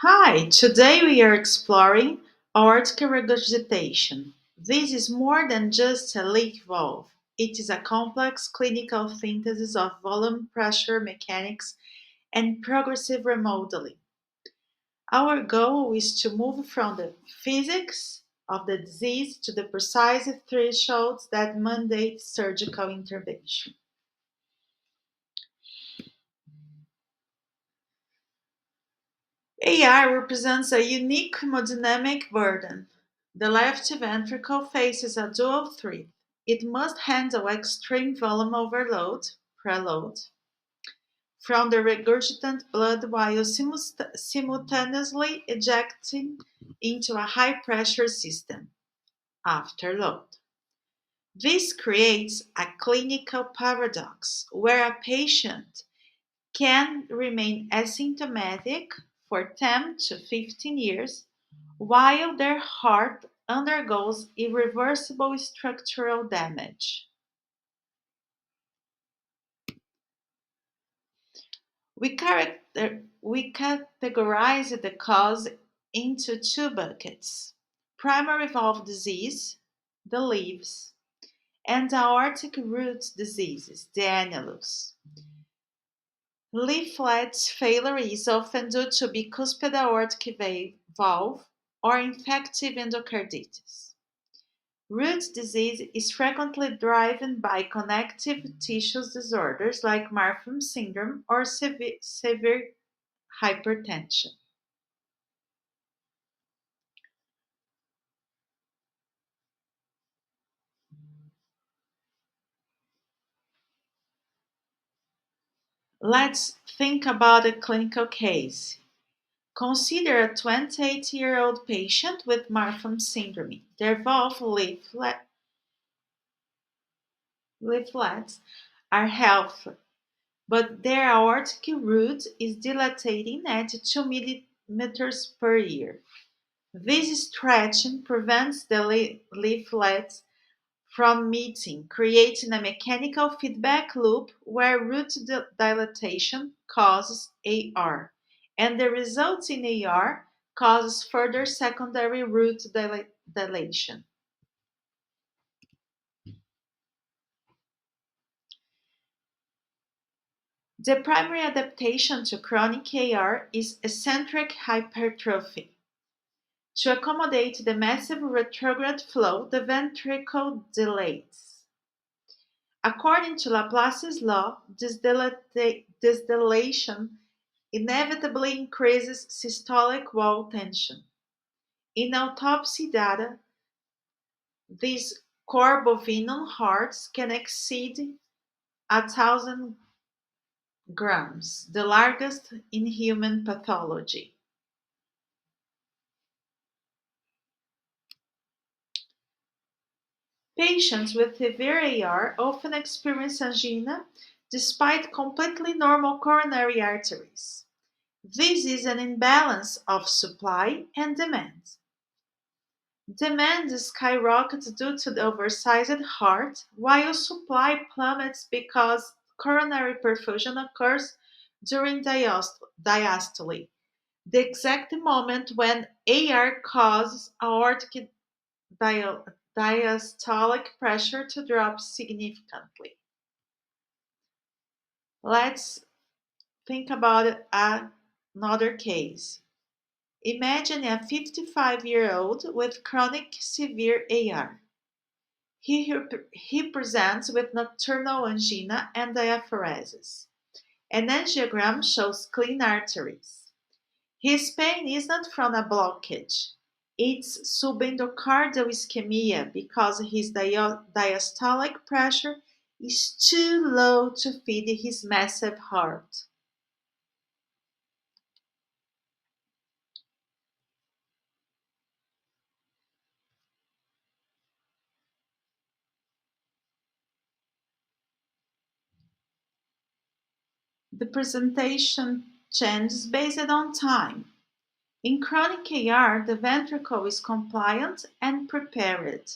Hi, today we are exploring aortic regurgitation. This is more than just a leak valve. It is a complex clinical synthesis of volume pressure mechanics and progressive remodeling. Our goal is to move from the physics of the disease to the precise thresholds that mandate surgical intervention. AR represents a unique hemodynamic burden. The left ventricle faces a dual threat. It must handle extreme volume overload, preload, from the regurgitant blood while simultaneously ejecting into a high pressure system, afterload. This creates a clinical paradox where a patient can remain asymptomatic for 10 to 15 years while their heart undergoes irreversible structural damage. We categorize the cause into two buckets: primary valve disease, the leaves, and aortic root diseases, the annulus. Leaflet failure is often due to bicuspid aortic valve or infective endocarditis. Root disease is frequently driven by connective tissue disorders like Marfan syndrome or severe hypertension. Let's think about a clinical case. Consider a 28-year-old patient with Marfan syndrome. Their valve leaflets are healthy, but their aortic root is dilating at 2 millimeters per year. This stretching prevents the leaflets from meeting, creating a mechanical feedback loop where root dilatation causes AR, and the resulting AR causes further secondary root dilation. The primary adaptation to chronic AR is eccentric hypertrophy. To accommodate the massive retrograde flow, the ventricle dilates. According to Laplace's law, this dilation inevitably increases systolic wall tension. In autopsy data, these core bovinum hearts can exceed 1,000 grams, the largest in human pathology. Patients with severe AR often experience angina despite completely normal coronary arteries. This is an imbalance of supply and demand. Demand skyrockets due to the oversized heart, while supply plummets because coronary perfusion occurs during diastole, the exact moment when AR causes aortic diastolic pressure to drop significantly. Let's think about another case. Imagine a 55-year-old with chronic severe AR. He presents with nocturnal angina and diaphoresis. An angiogram shows clean arteries. His pain is not from a blockage. It's subendocardial ischemia because his diastolic pressure is too low to feed his massive heart. The presentation changes based on time. In chronic AR, the ventricle is compliant and prepared.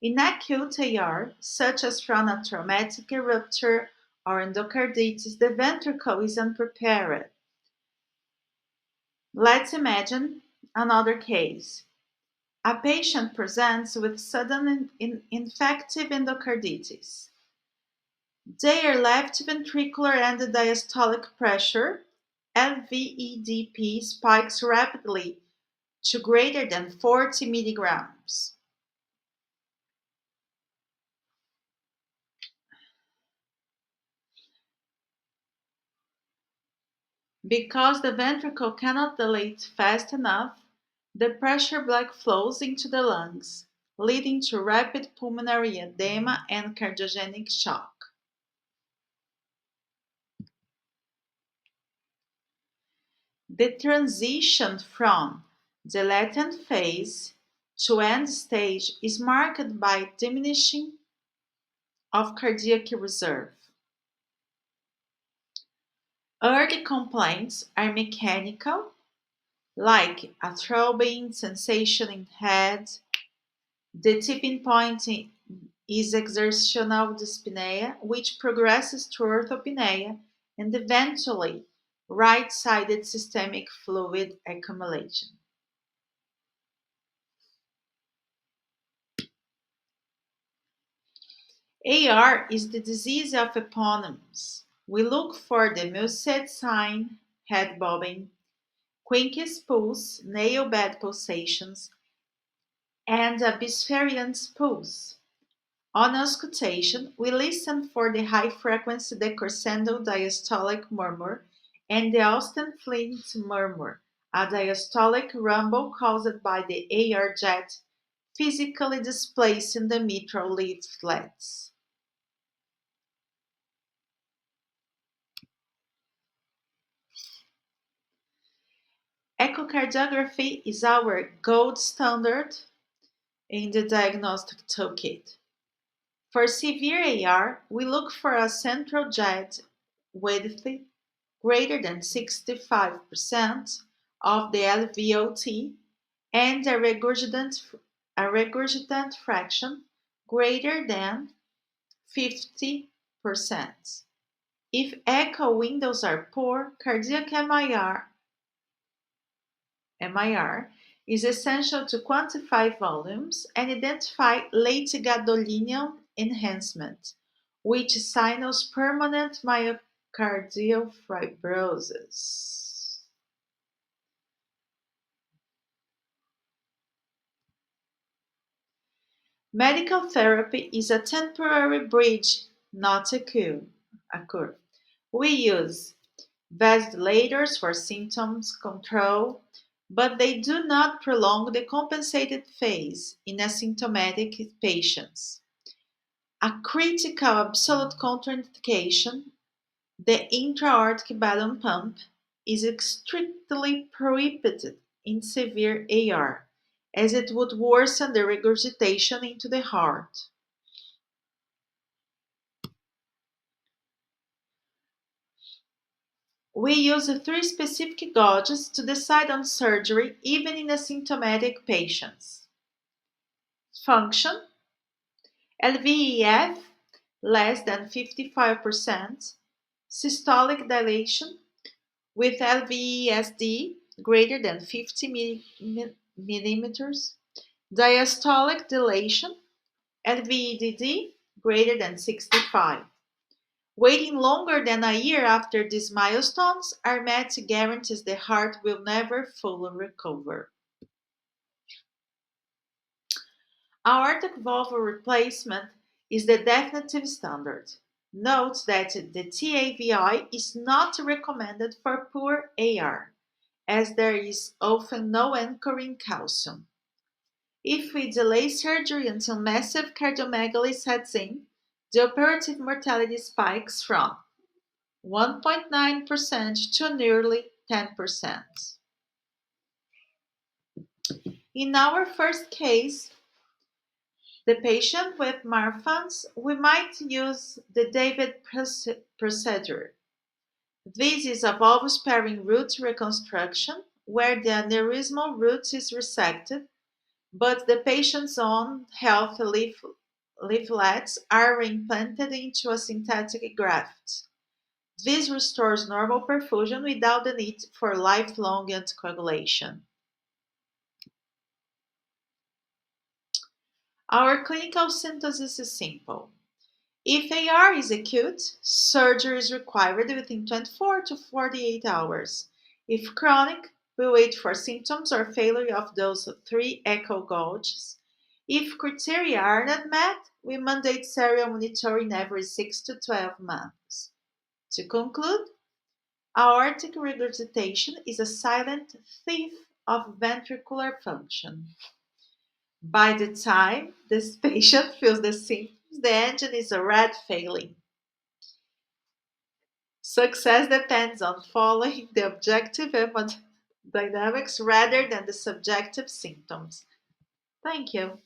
In acute AR, such as from a traumatic rupture or endocarditis, the ventricle is unprepared. Let's imagine another case. A patient presents with sudden infective endocarditis. Their left ventricular and diastolic pressure (LVEDP) spikes rapidly to greater than 40 milligrams. Because the ventricle cannot dilate fast enough, the pressure blood flows into the lungs, leading to rapid pulmonary edema and cardiogenic shock. The transition from the latent phase to end stage is marked by diminishing of cardiac reserve. Early complaints are mechanical, like a throbbing sensation in head. The tipping point is exertional dyspnea, which progresses to orthopnea and eventually right-sided systemic fluid accumulation. AR is the disease of eponyms. We look for the Muset sign, head bobbing, Quincke's pulse, nail bed pulsations, and a Bispherian's pulse. On auscultation, we listen for the high-frequency decrescendo diastolic murmur and the Austin Flint murmur, a diastolic rumble caused by the AR jet physically displacing the mitral leaflets. Echocardiography is our gold standard in the diagnostic toolkit. For severe AR, we look for a central jet width greater than 65% of the LVOT and a regurgitant fraction greater than 50%. If echo windows are poor, cardiac MIR is essential to quantify volumes and identify late gadolinium enhancement, which signals permanent myocardial fibrosis. Medical therapy is a temporary bridge, not a cure. We use vasodilators for symptoms control, but they do not prolong the compensated phase in asymptomatic patients. A critical absolute contraindication, the intra-aortic balloon pump, is strictly prohibited in severe AR, as it would worsen the regurgitation into the heart. We use three specific gauges to decide on surgery even in asymptomatic patients. Function: LVEF less than 55%, systolic dilation with LVESD greater than 50 millimeters, diastolic dilation LVEDD greater than 65. Waiting longer than a year after these milestones are met guarantees the heart will never fully recover. Aortic valve replacement is the definitive standard. Note that the TAVI is not recommended for poor AR, as there is often no anchoring calcium. If we delay surgery until massive cardiomegaly sets in, the operative mortality spikes from 1.9% to nearly 10%. In our first case, the patient with Marfan's, we might use the David procedure. This is a valve-sparing root reconstruction where the aneurysmal root is resected, but the patient's own leaflets are implanted into a synthetic graft. This restores normal perfusion without the need for lifelong anticoagulation. Our clinical synthesis is simple. If AR is acute, surgery is required within 24 to 48 hours. If chronic, we wait for symptoms or failure of those three echo gauges. If criteria are not met, we mandate serial monitoring every 6 to 12 months. To conclude, aortic regurgitation is a silent thief of ventricular function. By the time this patient feels the symptoms, the engine is already failing. Success depends on following the objective hemodynamics rather than the subjective symptoms. Thank you.